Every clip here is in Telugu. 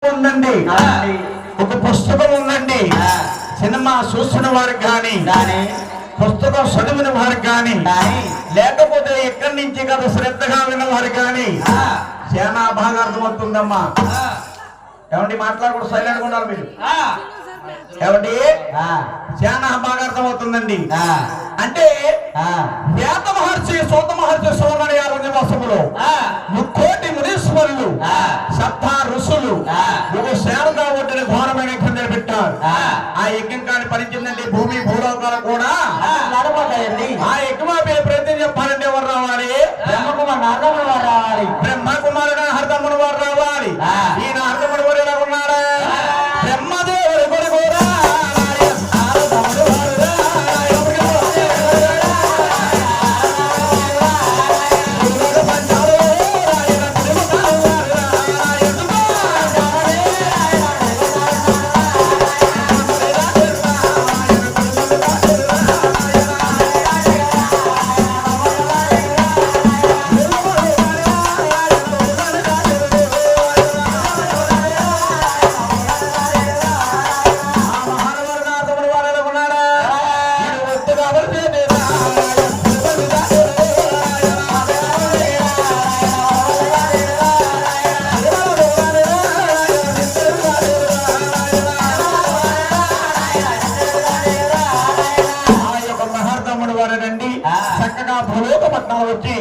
ఉందండి, ఒక పుస్తకం ఉందండి. సినిమా చూసిన వారికి కానీ పుస్తకం చదివిన వారికి కానీ లేకపోతే ఎక్కడి నుంచి కదా శ్రద్ధగా విన్న వారికి కానీ చాలా బాగా అర్థమవుతుందమ్మా. ఏమండి మాట్లాడకూడదు, సైలెంట్గా ఉన్నారు మీరు. ఏమండి చాలా బాగా అర్థమవుతుందండి. అంటే వేద మహర్షి సూత మహర్షి సోమని గారు నివాసములో ముక్కోటి మునీశ్వరులు సప్త ఋషులు ఒక శారదా ఒడ్డిన ఘోరమైన యజ్ఞం నిలబెట్టారు. ఆ యజ్ఞం కానీ ఫలించిందండి. భూమి భూలోకాలు కూడా నడపతాయండి. ఆ యజ్ఞం ప్రయత్నం చెప్పాలంటే ఎవరు రావాలి? బ్రహ్మకుమార్ నారదముని వారు రావాలి. బ్రహ్మకుమారుడు హరదముని వారు రావాలి. ఈయన హరదముని వారు ఎలా ఉన్నారా? బ్రహ్మదేవుడు కొడుకు చక్కగా భూలోక పట్నం వచ్చి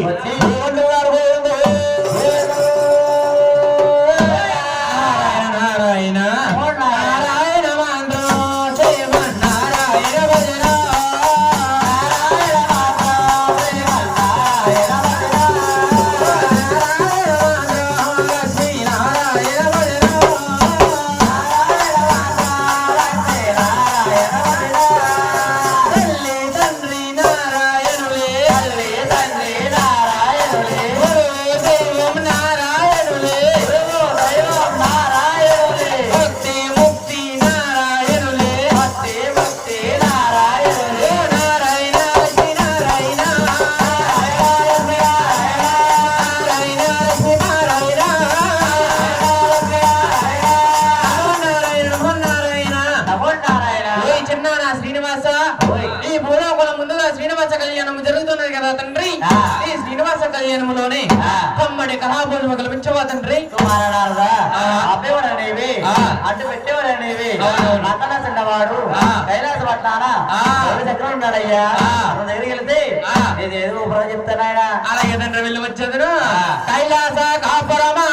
ఈ భూలోకం ముందుగా శ్రీనివాస కళ్యాణం జరుగుతున్నది కదా తండ్రి. ఈ శ్రీనివాస కళ్యాణంలోనే కమ్మడి కళాభోజనం కల్పించవా తండ్రి. అబ్బేవాడనేవి అడ్డు పెట్టేవాడనేవి అతన చిన్నవాడు కైలాస పట్టాన చక్రం ఉన్నాడయ్యా. దగ్గరికి వెళ్తే నేను ఏదో చెప్తానాయన. అలాగే తండ్రి వెళ్ళి వచ్చేది కైలాస కాపురమా